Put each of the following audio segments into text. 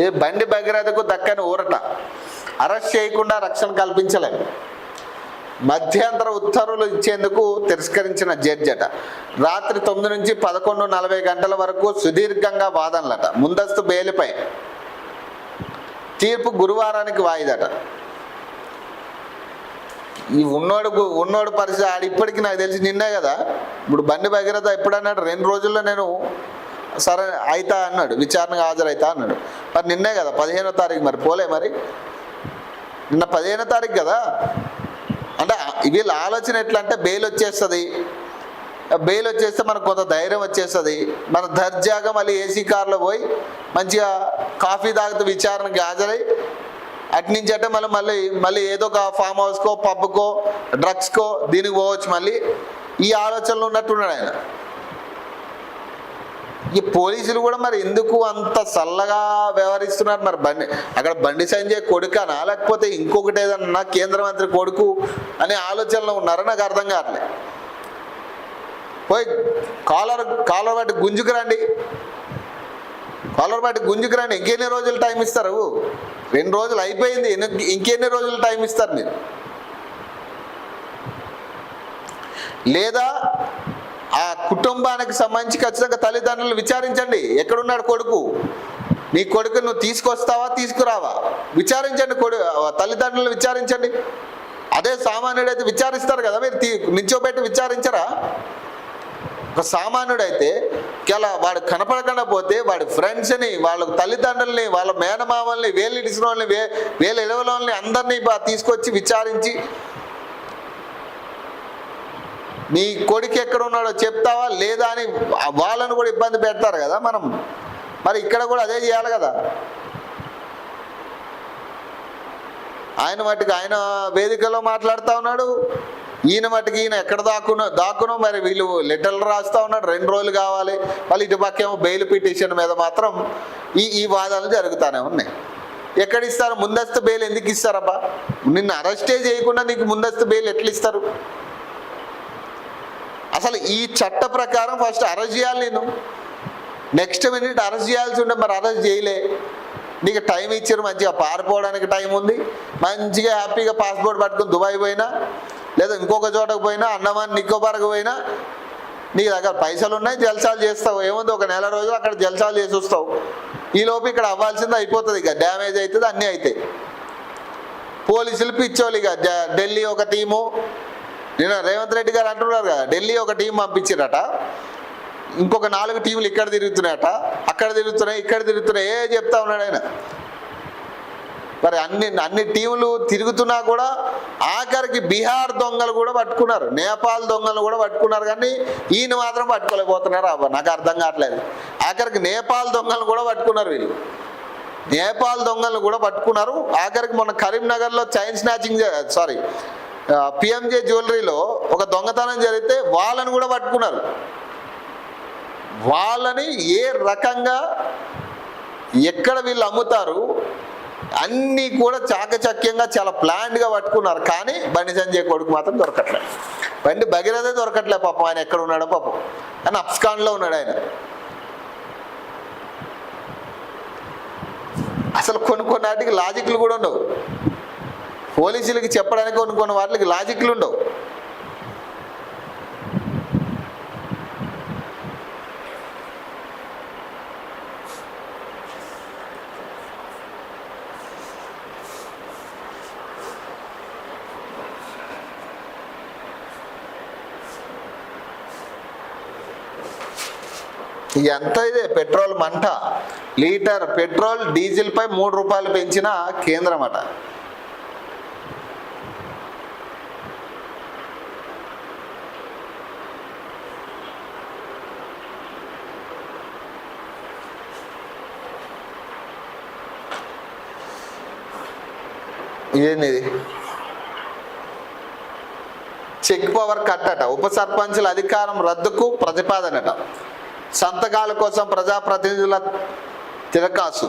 ఏ బండి భగీరథకు దక్కని ఊరట, అరెస్ట్ చేయకుండా రక్షణ కల్పించలేము, మధ్యంతర ఉత్తర్వులు ఇచ్చేందుకు తిరస్కరించిన జడ్జి అట. రాత్రి 9 నుంచి 11:40 గంటల వరకు సుదీర్ఘంగా వాదనలట. ముందస్తు బెయిల్పై తీర్పు గురువారానికి వాయిదట. ఈ ఉన్నోడు పరిస్థితి ఆడి ఇప్పటికి నాకు తెలిసి నిన్నే కదా. ఇప్పుడు బండి భగీరథ ఎప్పుడన్నాడు, 2 రోజుల్లో నేను సరే అవుతా అన్నాడు, విచారణకు హాజరైతా అన్నాడు. మరి నిన్నే కదా 15వ తారీఖు, మరి పోలే, మరి నిన్న 15వ తారీఖు కదా. అంటే వీళ్ళ ఆలోచన ఎట్లా అంటే బెయిల్ వచ్చేస్తుంది, బెయిల్ వచ్చేస్తే మనకు కొంత ధైర్యం వచ్చేస్తుంది, మన దర్జాగా మళ్ళీ ఏసీ కార్లో పోయి మంచిగా కాఫీ తాగుతూ విచారణకి హాజరై అట్నుంచి అంటే మళ్ళీ ఏదో ఒక ఫామ్ హౌస్కో పబ్కో డ్రగ్స్కో దీనికి పోవచ్చు. మళ్ళీ ఈ ఆలోచనలు ఉన్నట్టున్నాడు ఆయన. ఈ పోలీసులు కూడా మరి ఎందుకు అంత చల్లగా వ్యవహరిస్తున్నారు? మరి బండి సంజయ్ కొడుకనా లేకపోతే ఇంకొకటి ఏదన్నా కేంద్ర మంత్రి కొడుకు అనే ఆలోచనలో ఉన్నారో నాకు అర్థం కావట్లే. పోయి కాలర్ బట్టి గుంజుకురండి, కాలర్ బట్టి గుంజుకురండి. ఇంకెన్ని రోజులు టైం ఇస్తారు? 2 రోజులు అయిపోయింది, ఇంకెన్ని రోజులు టైం ఇస్తారు మీరు? లేదా ఆ కుటుంబానికి సంబంధించి ఖచ్చితంగా తల్లిదండ్రులు విచారించండి. ఎక్కడున్నాడు కొడుకు? నీ కొడుకు నువ్వు తీసుకొస్తావా తీసుకురావా? విచారించండి, తల్లిదండ్రులు విచారించండి. అదే సామాన్యుడైతే విచారిస్తారు కదా, మీరు నించోబెట్టి విచారించరా? ఒక సామాన్యుడైతే ఇలా వాడు కనపడకుండా పోతే వాడి ఫ్రెండ్స్ని, వాళ్ళ తల్లిదండ్రుల్ని, వాళ్ళ మేనమామల్ని, వేలు ఇడిసిన వాళ్ళని, వేలు ఎడవల వాళ్ళని అందరినీ తీసుకొచ్చి విచారించి నీ కొడుకు ఎక్కడ ఉన్నాడో చెప్తావా లేదా అని వాళ్ళను కూడా ఇబ్బంది పెడతారు కదా మనం. మరి ఇక్కడ కూడా అదే చేయాలి కదా. ఆయన మట్టుకు ఆయన వేదికలో మాట్లాడుతూ ఉన్నాడు, ఈయన మట్టుకు ఈయన ఎక్కడ దాక్కునో మరి వీళ్ళు లెటర్లు రాస్తూ ఉన్నాడు. 2 రోజులు కావాలి. మళ్ళీ ఇటు పక్కేమో బెయిల్ పిటిషన్ మీద మాత్రం ఈ వాదాలు జరుగుతూనే ఉన్నాయి. ఎక్కడ ఇస్తారు? ముందస్తు బెయిల్ ఎందుకు ఇస్తారబ్బా? నిన్ను అరెస్టే చేయకుండా నీకు ముందస్తు బెయిల్ ఎట్లా ఇస్తారు? అసలు ఈ చట్ట ప్రకారం ఫస్ట్ అరెస్ట్ చేయాలి. నేను నెక్స్ట్ మినిట్ అరెస్ట్ చేయాల్సి ఉంటే మరి అరెస్ట్ చేయలే. నీకు టైం ఇచ్చారు, మంచిగా పారిపోవడానికి టైం ఉంది, మంచిగా హ్యాపీగా పాస్పోర్ట్ పట్టుకుని దుబాయ్ పోయినా లేదా ఇంకొక చోటకు పోయినా, అండమాన్ నికోబార్కు పోయినా, నీ దగ్గర పైసలు ఉన్నాయి, జల్సాలు చేస్తావు. ఏముంది, ఒక నెల రోజులు అక్కడ జల్సాలు చేసి వస్తావు. ఈలోపు ఇక్కడ అవ్వాల్సింది అయిపోతుంది, ఇక డ్యామేజ్ అవుతుంది, అన్నీ అవుతాయి. పోలీసులు పిచ్చోళ్ళు. ఇక ఢిల్లీ ఒక టీము, నేను రేవంత్ రెడ్డి గారు అంటున్నారు కదా, ఢిల్లీ ఒక టీం పంపించారట, ఇంకొక 4 టీములు ఇక్కడ తిరుగుతున్నాయట, అక్కడ తిరుగుతున్నాయి, ఇక్కడ తిరుగుతున్నాయి, చెప్తా ఉన్నాడు ఆయన. మరి అన్ని టీములు తిరుగుతున్నా కూడా ఆఖరికి బీహార్ దొంగలు కూడా పట్టుకున్నారు, నేపాల్ దొంగలు కూడా పట్టుకున్నారు, కానీ ఈయన మాత్రం పట్టుకోలేకపోతున్నారు. అబ్బా నాకు అర్థం కావట్లేదు. ఆఖరికి నేపాల్ దొంగలు కూడా పట్టుకున్నారు వీళ్ళు, నేపాల్ దొంగలు కూడా పట్టుకున్నారు. ఆఖరికి మొన్న కరీంనగర్లో చైన్ స్నాచింగ్ పిఎంజే జ్యువెలరీలో ఒక దొంగతనం జరిగితే వాళ్ళని కూడా పట్టుకున్నారు. వాళ్ళని ఏ రకంగా ఎక్కడ వీళ్ళు అమ్ముతారు అన్నీ కూడా చాకచక్యంగా చాలా ప్లాన్డ్గా పట్టుకున్నారు. కానీ బండి సంజయ్ కొడుకు మాత్రం దొరకట్లేదు. బండి భగీరథ దొరకట్లే పాపం. ఆయన ఎక్కడ ఉన్నాడో పాపం, ఆయన అఫ్ఘాన్లో ఉన్నాడు ఆయన. అసలు కొన్ని వాటికి లాజిక్లు కూడా ఉండవు. పోలీసులకి చెప్పడానికి కొన్ని వాటికి లాజిక్లు ఉండవు. ఎంత ఇదే పెట్రోల్ మంట, లీటర్ పెట్రోల్ డీజిల్పై 3 రూపాయలు పెంచిన కేంద్రం అట. ఇదేంది? చెక్ పవర్ కట్ అట. ఉప సర్పంచుల అధికారం రద్దుకు ప్రతిపాదనట. సంతకాల కోసం ప్రజాప్రతినిధుల తిరకాసు,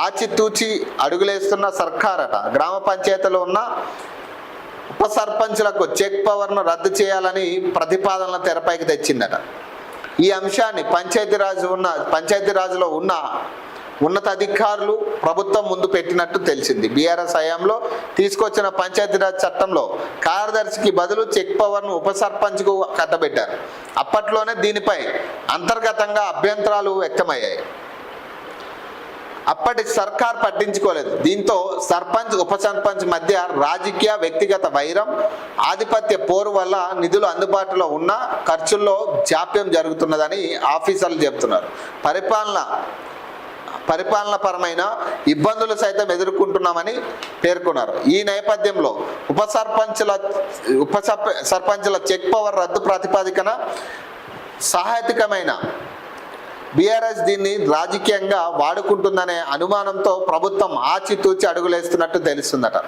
ఆచితూచి అడుగులేస్తున్న సర్కారట. గ్రామ పంచాయతీలో ఉన్న ఉప సర్పంచులకు చెక్ పవర్ను రద్దు చేయాలని ప్రతిపాదనల తెరపైకి తెచ్చిందట. ఈ అంశాన్ని పంచాయతీరాజ్లో ఉన్న ఉన్నతాధికారులు ప్రభుత్వం ముందు పెట్టినట్టు తెలిసింది. బీఆర్ఎస్ హయాంలో తీసుకొచ్చిన పంచాయతీరాజ్ చట్టంలో కార్యదర్శికి బదులు చెక్ పవర్ను ఉప సర్పంచ్కు కట్టబెట్టారు. అప్పట్లోనే దీనిపై అంతర్గతంగా అభ్యంతరాలు వ్యక్తమయ్యాయి. అప్పటి సర్కార్ పట్టించుకోలేదు. దీంతో సర్పంచ్ ఉప సర్పంచ్ మధ్య రాజకీయ వ్యక్తిగత వైరం, ఆధిపత్య పోరు వల్ల నిధులు అందుబాటులో ఉన్న ఖర్చుల్లో జాప్యం జరుగుతున్నదని ఆఫీసర్లు చెబుతున్నారు. పరిపాలనపరమైన ఇబ్బందులు సైతం ఎదుర్కొంటున్నామని పేర్కొన్నారు. ఈ నేపథ్యంలో ఉప సర్పంచుల చెక్ పవర్ రద్దు ప్రాతిపదికన సహాయకమైన బీఆర్ఎస్ దీన్ని రాజకీయంగా వాడుకుంటుందనే అనుమానంతో ప్రభుత్వం ఆచితూచి అడుగులేస్తున్నట్టు తెలుస్తుందట.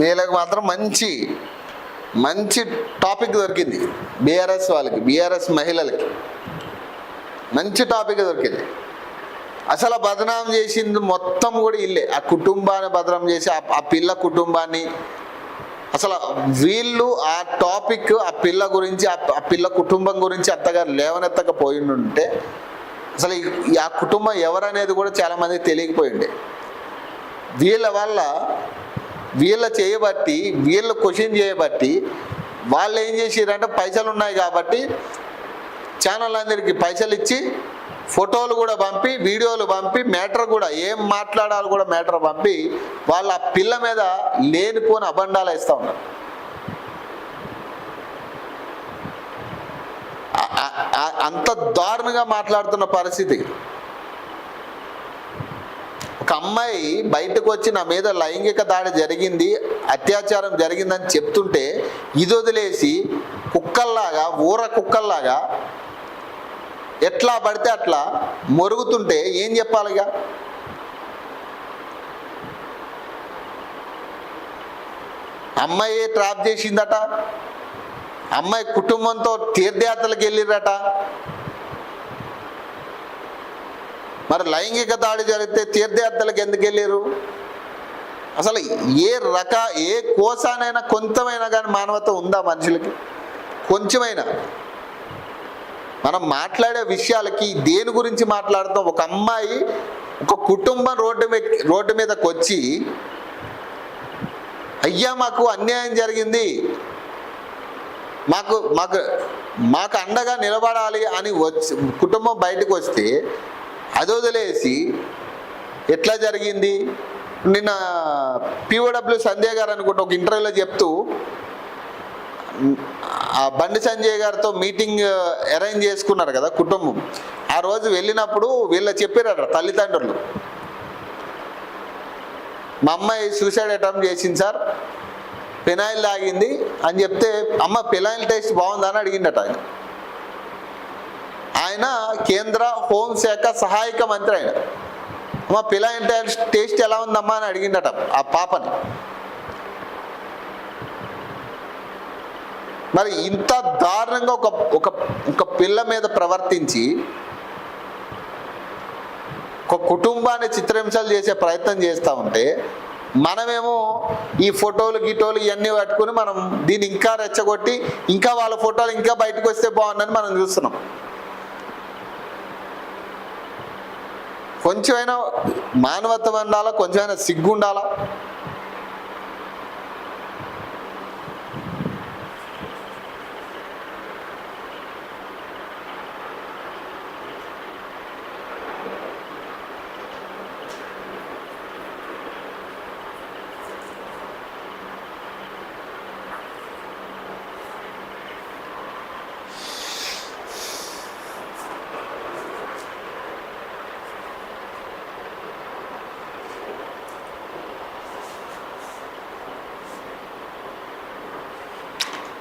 వీళ్ళకి మాత్రం మంచి టాపిక్ దొరికింది. బీఆర్ఎస్ వాళ్ళకి, బీఆర్ఎస్ మహిళలకి మంచి టాపిక్ దొరికింది. అసలు బదనాం చేసింది మొత్తం కూడా ఇల్లే. ఆ కుటుంబాన్ని బదనాం చేసి ఆ పిల్ల కుటుంబాన్ని, అసలు వీళ్ళు ఆ టాపిక్, ఆ పిల్ల గురించి, ఆ పిల్ల కుటుంబం గురించి అంతగా లేవనెత్తకపోయిండుంటే అసలు ఆ కుటుంబం ఎవరనేది కూడా చాలామందికి తెలియకపోయిండే. వీళ్ళ వల్ల వీళ్ళ చేయబట్టి, వీళ్ళు క్వశ్చన్ చేయబట్టి వాళ్ళు ఏం చేసారంటే పైసలు ఉన్నాయి కాబట్టి ఛానల్ అందరికి పైసలు ఇచ్చి ఫోటోలు కూడా పంపి, వీడియోలు పంపి, మ్యాటర్ కూడా ఏం మాట్లాడాలి కూడా మ్యాటర్ పంపి వాళ్ళ పిల్ల మీద లేనిపోని అబండాలు వేస్తూ ఉన్నారు. అంత దారుణంగా మాట్లాడుతున్న పరిస్థితి. ఒక అమ్మాయి బయటకు వచ్చి నా మీద లైంగిక దాడి జరిగింది, అత్యాచారం జరిగిందని చెప్తుంటే ఇది వదిలేసి కుక్కల్లాగా, ఊర కుక్కల్లాగా ఎట్లా పడితే అట్లా మొరుగుతుంటే ఏం చెప్పాలిగా? అమ్మాయి ట్రాప్ చేసిందట, అమ్మాయి కుటుంబంతో తీర్థయాత్రలకు వెళ్ళిరట. మరి లైంగిక దాడి జరిగితే తీర్థయాత్రలకు ఎందుకు వెళ్ళారు? అసలు ఏ కోసానైనా కొంచెమైనా కానీ మానవత ఉందా మనుషులకి? కొంచెమైనా. మనం మాట్లాడే విషయాలకి దేని గురించి మాట్లాడుతాం? ఒక అమ్మాయి, ఒక కుటుంబం రోడ్డు మీదకి వచ్చి అయ్యా మాకు అన్యాయం జరిగింది, మాకు అండగా నిలబడాలి అని వచ్చి కుటుంబం బయటకు వస్తే అది వదిలేసి ఎట్లా జరిగింది? నిన్న పిఓడబ్ల్యూ సంజయ్ గారు అనుకుంటా ఒక ఇంటర్వ్యూలో చెప్తూ ఆ బండి సంజయ్ గారితో మీటింగ్ అరేంజ్ చేసుకున్నారు కదా కుటుంబం. ఆ రోజు వెళ్ళినప్పుడు వీళ్ళు చెప్పారట తల్లిదండ్రులు, మా అమ్మాయి సూసైడ్ అటెంప్ట్ చేసింది సార్, ఫినాయిల్ తాగింది అని చెప్తే, అమ్మ ఫినాయిల్ టేస్ట్ బాగుందని అడిగిందట ఆయన కేంద్ర హోంశాఖ సహాయక మంత్రి. ఆయన అమ్మ ఫినాయిల్ టేస్ట్ ఎలా ఉందమ్మా అని అడిగిందట ఆ పాపని. మరి ఇంత దారుణంగా ఒక పిల్ల మీద ప్రవర్తించి ఒక కుటుంబాన్ని చిత్రహింసలు చేసే ప్రయత్నం చేస్తూ ఉంటే మనమేమో ఈ ఫోటోలు గిటోలు ఇవన్నీ పట్టుకుని మనం దీన్ని ఇంకా రెచ్చగొట్టి ఇంకా వాళ్ళ ఫోటోలు ఇంకా బయటకు వస్తే బాగుందని మనం చూస్తున్నాం. కొంచెమైనా మానవత్వం ఉండాలా, కొంచెమైనా సిగ్గు ఉండాలా.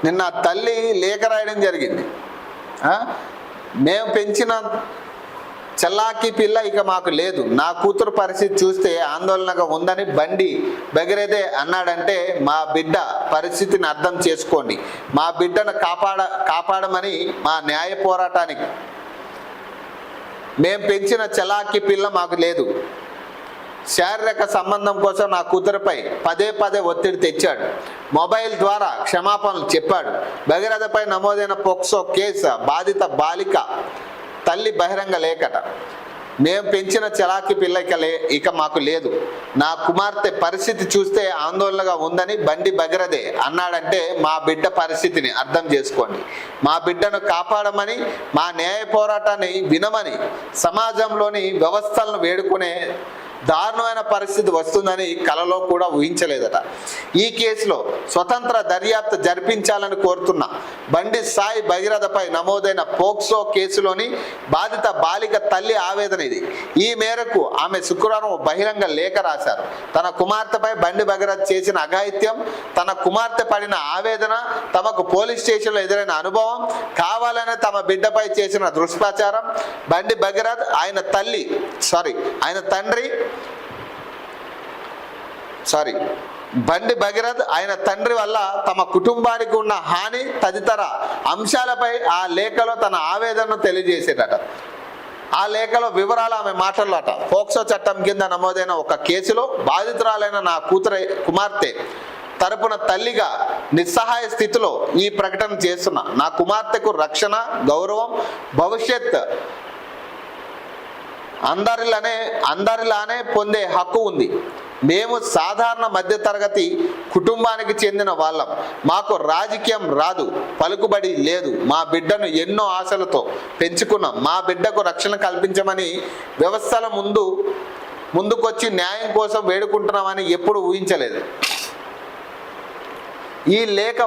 నిన్న తల్లి లేఖ రాయడం జరిగింది. మేము పెంచిన చల్లాకి పిల్ల ఇక మాకు లేదు, నా కూతురు పరిస్థితి చూస్తే ఆందోళనగా ఉందని బండి బగిరేదే అన్నాడంటే మా బిడ్డ పరిస్థితిని అర్థం చేసుకోండి. మా బిడ్డను కాపాడమని మా న్యాయ పోరాటానికి మేము పెంచిన చలాకి పిల్ల మాకు లేదు. శారీరక సంబంధం కోసం నా కూతురుపై పదే ఒత్తిడి తెచ్చాడు. మొబైల్ ద్వారా క్షమాపణలు చెప్పాడు. భగీరథపై నమోదైన పోక్సో కేసు, బాధిత బాలిక తల్లి బహిరంగ లేఖట. మేము పెంచిన చలాకి పిల్ల ఇక మాకు లేదు, నా కుమార్తె పరిస్థితి చూస్తే ఆందోళనగా ఉందని బండి భగీరథే అన్నాడంటే మా బిడ్డ పరిస్థితిని అర్థం చేసుకోండి. మా బిడ్డను కాపాడమని, మా న్యాయ పోరాటాన్ని వినమని సమాజంలోని వ్యవస్థలను వేడుకునే దారుణమైన పరిస్థితి వస్తుందని కలలో కూడా ఊహించలేదట. ఈ కేసులో స్వతంత్ర దర్యాప్తు జరిపించాలని కోరుతున్న బండి సాయి భగీరథపై నమోదైన పోక్సో కేసులోని బాధిత బాలిక తల్లి ఆవేదన ఇది. ఈ మేరకు ఆమె శుక్రవారం బహిరంగ లేఖ రాశారు. తన కుమార్తెపై బండి భగీరథ చేసిన అఘాయిత్యం, తన కుమార్తె పడిన ఆవేదన, తమకు పోలీస్ స్టేషన్లో ఎదురైన అనుభవం, కావాలనే తమ బిడ్డపై చేసిన దుష్ప్రచారం, బండి భగీరథ ఆయన బండి భగీరథ్ ఆయన తండ్రి వల్ల తమ కుటుంబానికి ఉన్న హాని తదితర అంశాలపై ఆ లేఖలో తన ఆవేదనను తెలియజేసేటట. ఆ లేఖలో వివరాలు ఆమె మాటలట. పోక్సో చట్టం కింద నమోదైన ఒక కేసులో బాధితురాలైన నా కుమార్తె తరపున తల్లిగా నిస్సహాయ స్థితిలో ఈ ప్రకటన చేస్తున్నా. నా కుమార్తెకు రక్షణ, గౌరవం, భవిష్యత్ అందరిలానే పొందే హక్కు ఉంది. మేము సాధారణ మధ్యతరగతి కుటుంబానికి చెందిన వాళ్ళం. మాకు రాజకీయం రాదు, పలుకుబడి లేదు. మా బిడ్డను ఎన్నో ఆశలతో పెంచుకున్నాం. మా బిడ్డకు రక్షణ కల్పించమని వ్యవస్థల ముందుకొచ్చి న్యాయం కోసం వేడుకుంటున్నామని ఎప్పుడు ఊహించలేదు. ఈ లేఖ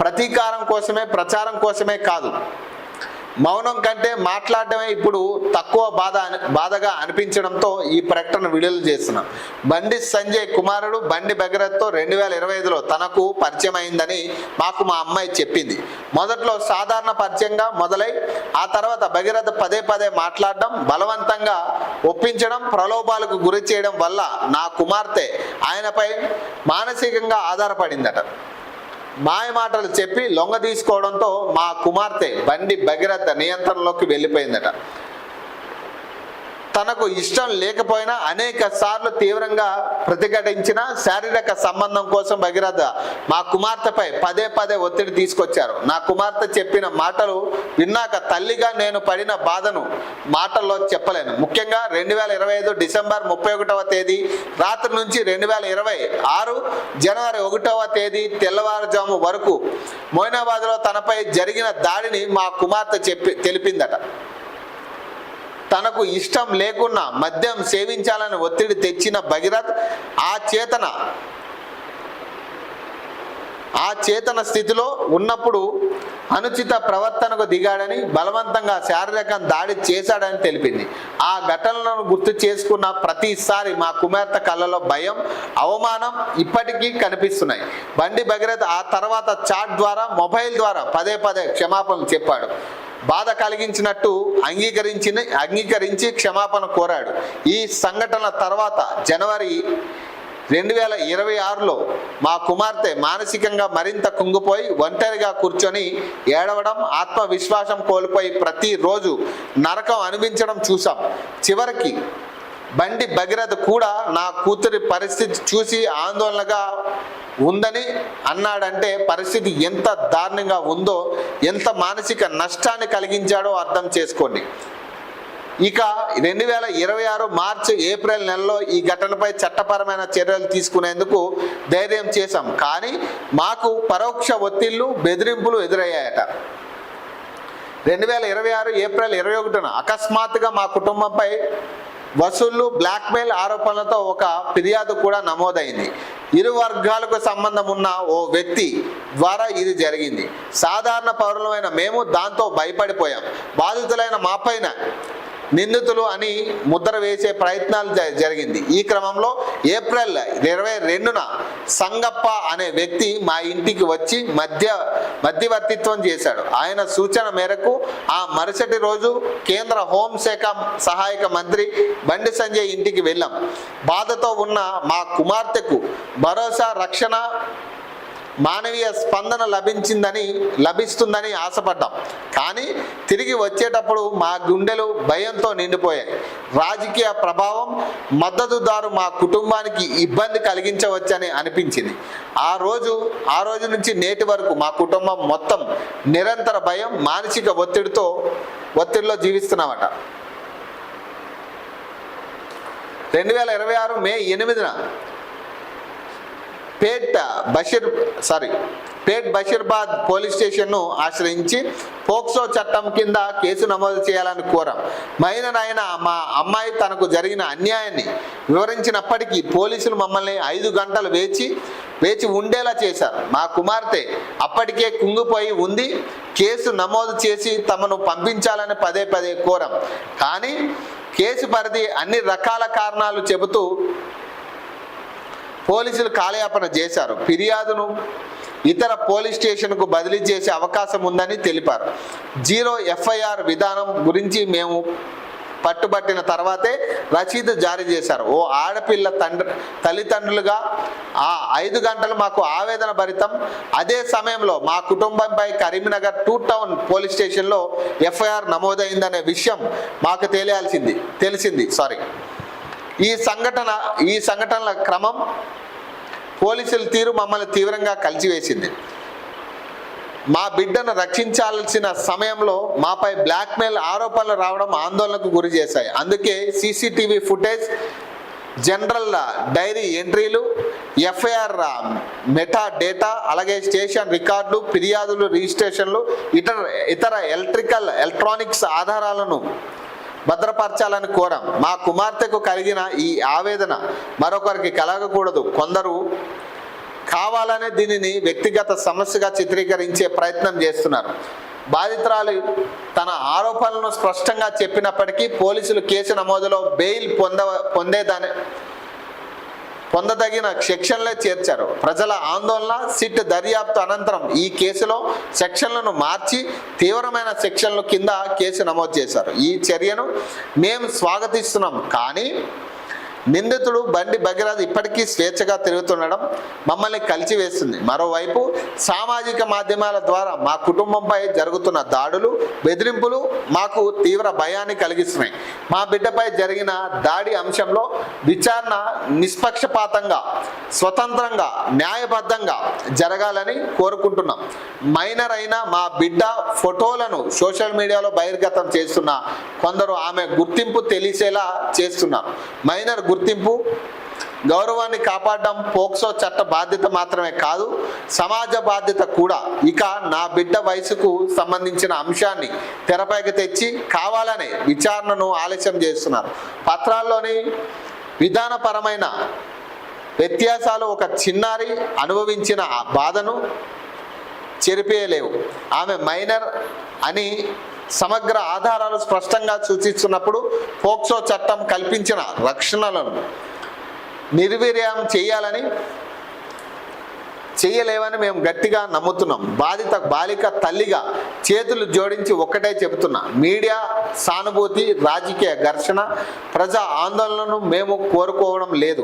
ప్రతీకారం కోసమే, ప్రచారం కోసమే కాదు. మౌనం కంటే మాట్లాడటమే ఇప్పుడు తక్కువ బాధగా అనిపించడంతో ఈ ప్రకటన విడుదల చేస్తున్నాం. బండి సంజయ్ కుమారుడు బండి భగీరథ్తో 2025లో తనకు పరిచయం అయిందని మాకు మా అమ్మాయి చెప్పింది. మొదట్లో సాధారణ పరిచయంగా మొదలై ఆ తర్వాత భగీరథ పదే మాట్లాడడం, బలవంతంగా ఒప్పించడం, ప్రలోభాలకు గురి చేయడం వల్ల నా కుమార్తె ఆయనపై మానసికంగా ఆధారపడిందట. మాయ మాటలు చెప్పి లొంగ తీసుకోవడంతో మా కుమార్తె బండి భగీరథ నియంత్రణలోకి వెళ్ళిపోయిందట. తనకు ఇష్టం లేకపోయినా అనేక సార్లు తీవ్రంగా ప్రతిఘటించిన శారీరక సంబంధం కోసం భగీరథ మా కుమార్తెపై పదే ఒత్తిడి తీసుకొచ్చారు. నా కుమార్తె చెప్పిన మాటలు విన్నాక తల్లిగా నేను పడిన బాధను మాటల్లో చెప్పలేను. ముఖ్యంగా 2025 డిసెంబర్ 31వ తేదీ రాత్రి నుంచి 2026 జనవరి 1వ తేదీ తెల్లవారుజాము వరకు మోయినాబాద్లో తనపై జరిగిన దాడిని మా కుమార్తె తెలిపిందట. తనకు ఇష్టం లేకున్నా మద్యం సేవించాలని ఒత్తిడి తెచ్చిన భగీరథ్ ఆ చేతన స్థితిలో ఉన్నప్పుడు అనుచిత ప్రవర్తనకు దిగాడని, బలవంతంగా శారీరక దాడి చేశాడని తెలిపింది. ఆ ఘటనలను గుర్తు చేసుకున్న ప్రతిసారి మా కుమార్తె కళ్ళలో భయం, అవమానం ఇప్పటికీ కనిపిస్తున్నాయి. బండి భగీరథ్ ఆ తర్వాత చాట్ ద్వారా, మొబైల్ ద్వారా పదే క్షమాపణలు చెప్పాడు. బాధ కలిగించినట్టు అంగీకరించి క్షమాపణ కోరాడు. ఈ సంఘటన తర్వాత జనవరి 2026లో మా కుమార్తె మానసికంగా మరింత కుంగిపోయి ఒంటరిగా కూర్చొని ఏడవడం, ఆత్మవిశ్వాసం కోల్పోయి ప్రతిరోజు నరకం అనిపించడం చూసాం. చివరికి బండి భగీరథ్ కూడా నా కూతురి పరిస్థితి చూసి ఆందోళనగా ఉందని అన్నాడంటే పరిస్థితి ఎంత దారుణంగా ఉందో, ఎంత మానసిక నష్టాన్ని కలిగించాడో అర్థం చేసుకోండి. ఇక 2026 మార్చి ఏప్రిల్ నెలలో ఈ ఘటనపై చట్టపరమైన చర్యలు తీసుకునేందుకు ధైర్యం చేశాం. కానీ మాకు పరోక్ష ఒత్తిళ్లు, బెదిరింపులు ఎదురయ్యాయట. 2026 ఏప్రిల్ 21న అకస్మాత్తుగా మా కుటుంబంపై వసూళ్లు, బ్లాక్మెయిల్ ఆరోపణలతో ఒక ఫిర్యాదు కూడా నమోదైంది. ఇరు వర్గాలకు సంబంధం ఉన్న ఓ వ్యక్తి ద్వారా ఇది జరిగింది. సాధారణ పౌరులమైన మేము దాంతో భయపడిపోయాం. బాధితులైన మాపైన నిందితులు అని ముద్ర వేసే ప్రయత్నాలు జరిగింది. ఈ క్రమంలో ఏప్రిల్ 22న సంగప్ప అనే వ్యక్తి మా ఇంటికి వచ్చి మధ్యవర్తిత్వం చేశాడు. ఆయన సూచన మేరకు ఆ మరుసటి రోజు కేంద్ర హోంశాఖ సహాయక మంత్రి బండి సంజయ్ ఇంటికి వెళ్ళాం. బాధతో ఉన్న మా కుమార్తెకు భరోసా, రక్షణ, మానవీయ స్పందన లభిస్తుందని ఆశపడ్డాం. కానీ తిరిగి వచ్చేటప్పుడు మా గుండెలు భయంతో నిండిపోయాయి. రాజకీయ ప్రభావం, మద్దతుదారు మా కుటుంబానికి ఇబ్బంది కలిగించవచ్చని అనిపించింది. ఆ రోజు నుంచి నేటి వరకు మా కుటుంబం మొత్తం నిరంతర భయం, మానసిక ఒత్తిడిలో జీవిస్తున్నామట. 2026 మే 8న పేట్ బషీర్బాద్ పోలీస్ స్టేషన్ను ఆశ్రయించి పోక్సో చట్టం కింద కేసు నమోదు చేయాలని కోరాం. మైనర్ అయిన మా అమ్మాయి తనకు జరిగిన అన్యాయాన్ని వివరించినప్పటికీ పోలీసులు మమ్మల్ని 5 గంటలు వేచి ఉండేలా చేశారు. మా కుమార్తె అప్పటికే కుంగిపోయి ఉంది. కేసు నమోదు చేసి తమను పంపించాలని పదే కోరాం. కానీ కేసు పరిధి అన్ని రకాల కారణాలు చెబుతూ పోలీసులు కాలయాపన చేశారు. ఫిర్యాదును ఇతర పోలీస్ స్టేషన్కు బదిలీ చేసే అవకాశం ఉందని తెలిపారు. 0 FIR విధానం గురించి మేము పట్టుబట్టిన తర్వాతే రసీదు జారీ చేశారు. ఓ ఆడపిల్ల తల్లిదండ్రులుగా ఆ 5 గంటలు మాకు ఆవేదన భరితం. అదే సమయంలో మా కుటుంబంపై కరీంనగర్ 2 టౌన్ పోలీస్ స్టేషన్లో FIR నమోదైందనే విషయం మాకు తెలిసింది. ఈ సంఘటనల క్రమం, పోలీసుల తీరు మమ్మల్ని తీవ్రంగా కలిచివేసింది. మా బిడ్డను రక్షించాల్సిన సమయంలో మాపై బ్లాక్మెయిల్ ఆరోపణలు రావడం ఆందోళనకు గురి చేశాయి. అందుకే CCTV ఫుటేజ్, జనరల్ డైరీ ఎంట్రీలు, FIR మెటా డేటా, అలాగే స్టేషన్ రికార్డులు, ఫిర్యాదులు, రిజిస్ట్రేషన్లు, ఇతర ఎలక్ట్రానిక్స్ ఆధారాలను భద్రపరచాలని కోరాం. మా కుమార్తెకు కలిగిన ఈ ఆవేదన మరొకరికి కలగకూడదు. కొందరు కావాలనే దీనిని వ్యక్తిగత సమస్యగా చిత్రీకరించే ప్రయత్నం చేస్తున్నారు. బాధితురాలు తన ఆరోపణలను స్పష్టంగా చెప్పినప్పటికీ పోలీసులు కేసు నమోదులో బెయిల్ పొందదగిన సెక్షన్లే చేర్చారు. ప్రజల ఆందోళన, సిట్ దర్యాప్తు అనంతరం ఈ కేసులో సెక్షన్లను మార్చి తీవ్రమైన సెక్షన్ల కింద కేసు నమోదు చేశారు. ఈ చర్యను మేము స్వాగతిస్తున్నాం. కానీ నిందితుడు బండి భగీరథ్ ఇప్పటికీ స్వేచ్ఛగా తిరుగుతుండడం మమ్మల్ని కలిచివేస్తుంది. మరోవైపు సామాజిక మాధ్యమాల ద్వారా మా కుటుంబంపై జరుగుతున్న దాడులు, బెదిరింపులు మాకు తీవ్ర భయాన్ని కలిగిస్తున్నాయి. మా బిడ్డపై జరిగిన దాడి అంశంలో విచారణ నిష్పక్షపాతంగా, స్వతంత్రంగా, న్యాయబద్ధంగా జరగాలని కోరుకుంటున్నాం. మైనర్ అయిన మా బిడ్డ ఫోటోలను సోషల్ మీడియాలో బహిర్గతం చేస్తున్న కొందరు ఆమె గుర్తింపు తెలిసేలా చేస్తున్నారు. మైనర్ గుర్తింపు, గౌరవాన్ని కాపాడడం పోక్సో చట్ట బాధ్యత మాత్రమే కాదు, సమాజ బాధ్యత కూడా. ఇక నా బిడ్డ వయసుకు సంబంధించిన అంశాన్ని తెరపైకి తెచ్చి కావాలనే విచారణను ఆలస్యం చేస్తున్నారు. పత్రాల్లోని విధానపరమైన వ్యత్యాసాలు ఒక చిన్నారి అనుభవించిన బాధను చెరిపేయలేవు. ఆమె మైనర్ అని సమగ్ర ఆధారాలు స్పష్టంగా సూచిస్తున్నప్పుడు పోక్సో చట్టం కల్పించిన రక్షణలను నిర్వీర్యం చేయలేవని మేము గట్టిగా నమ్ముతున్నాం. బాలిక తల్లిగా చేతులు జోడించి ఒక్కటే చెబుతున్నా, మీడియా సానుభూతి, రాజకీయ ఘర్షణ, ప్రజా ఆందోళనను మేము కోరుకోవడం లేదు.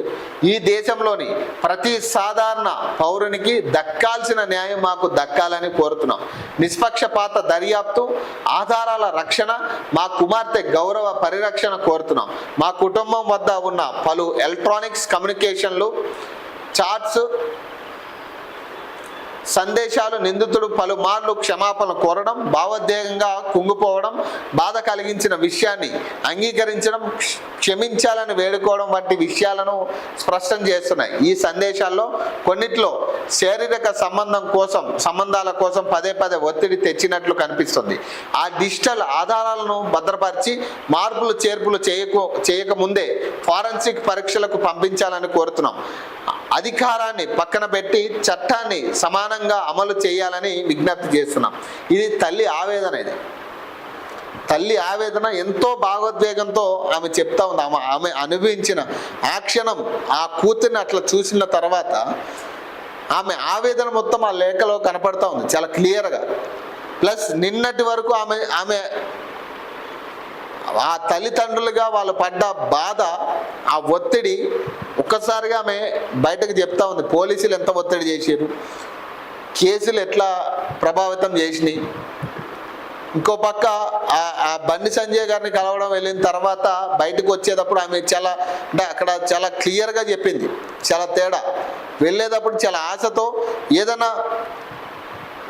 ఈ దేశంలోని ప్రతి సాధారణ పౌరునికి దక్కాల్సిన న్యాయం మాకు దక్కాలని కోరుతున్నాం. నిష్పక్షపాత దర్యాప్తు, ఆధారాల రక్షణ, మా కుమార్తె గౌరవ పరిరక్షణ కోరుతున్నాం. మా కుటుంబం వద్ద ఉన్న పలు ఎలక్ట్రానిక్స్ కమ్యూనికేషన్లు, చాట్స్, సందేశాలు నిందితుడు పలుమార్లు క్షమాపణ కోరడం, భావోద్వేగంగా కుంగిపోవడం, బాధ కలిగించిన విషయాన్ని అంగీకరించడం, క్షమించాలని వేడుకోవడం వంటి విషయాలను స్పష్టం చేస్తున్నాయి. ఈ సందేశాల్లో కొన్నిట్లో శారీరక సంబంధాల కోసం పదే ఒత్తిడి తెచ్చినట్లు కనిపిస్తుంది. ఆ డిజిటల్ ఆధారాలను భద్రపరిచి మార్పులు చేర్పులు చేయకముందే ఫారెన్సిక్ పరీక్షలకు పంపించాలని కోరుతున్నాం. అధికారాన్ని పక్కన పెట్టి చట్టాన్ని సమానంగా అమలు చేయాలని విజ్ఞప్తి చేస్తున్నాం. ఇది తల్లి ఆవేదన. ఇది తల్లి ఆవేదన ఎంతో భావోద్వేగంతో ఆమె చెప్తా ఉంది. ఆమె అనుభవించిన ఆ క్షణం, ఆ కూతుర్ని అట్లా చూసిన తర్వాత ఆమె ఆవేదన మొత్తం ఆ లేఖలో కనపడతా ఉంది చాలా క్లియర్గా. ప్లస్ నిన్నటి వరకు ఆమె ఆ తల్లిదండ్రులుగా వాళ్ళు పడ్డ బాధ, ఆ ఒత్తిడి ఒక్కసారిగా ఆమె బయటకు చెప్తా ఉంది. పోలీసులు ఎంత ఒత్తిడి చేసారు, కేసులు ఎట్లా ప్రభావితం చేసినాయి. ఇంకో పక్క ఆ బండి సంజయ్ గారిని కలవడం వెళ్ళిన తర్వాత బయటకు వచ్చేటప్పుడు ఆమె చాలా అంటే అక్కడ చాలా క్లియర్గా చెప్పింది, చాలా తేడా. వెళ్ళేటప్పుడు చాలా ఆశతో ఏదైనా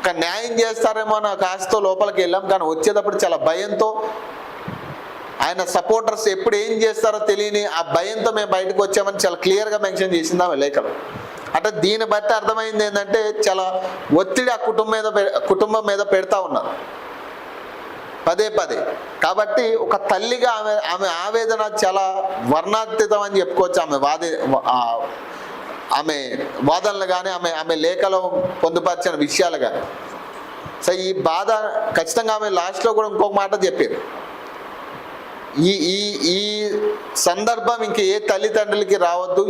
ఒక న్యాయం చేస్తారేమో అన్న ఆశతో లోపలికి వెళ్ళాం, కానీ వచ్చేటప్పుడు చాలా భయంతో, ఆయన సపోర్టర్స్ ఎప్పుడు ఏం చేస్తారో తెలియని ఆ భయంతో మేము బయటకు వచ్చామని చాలా క్లియర్గా మెన్షన్ చేసింది ఆమె లేఖలో. అంటే దీన్ని బట్టి అర్థమైంది ఏంటంటే చాలా ఒత్తిడి ఆ కుటుంబం మీద పెడతా ఉన్నారు పదే పదే. కాబట్టి ఒక తల్లిగా ఆమె ఆవేదన చాలా వర్ణాతీతం అని చెప్పుకోవచ్చు. ఆమె వాదనలు కానీ ఆమె లేఖలో పొందుపరిచిన విషయాలు కానీ. సో ఈ బాధ ఖచ్చితంగా ఆమె లాస్ట్లో కూడా ఇంకొక మాట చెప్పారు, ఈ సందర్భం ఇంక ఏ తల్లిదండ్రులకి రావద్దు,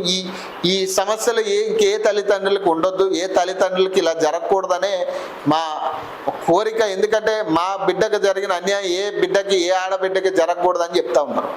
ఈ సమస్యలు ఇంకే తల్లిదండ్రులకి ఉండొద్దు, ఏ తల్లిదండ్రులకి ఇలా జరగకూడదనే మా కోరిక. ఎందుకంటే మా బిడ్డకు జరిగిన అన్యాయం ఏ బిడ్డకి, ఏ ఆడబిడ్డకి జరగకూడదని చెప్తా ఉన్నారు.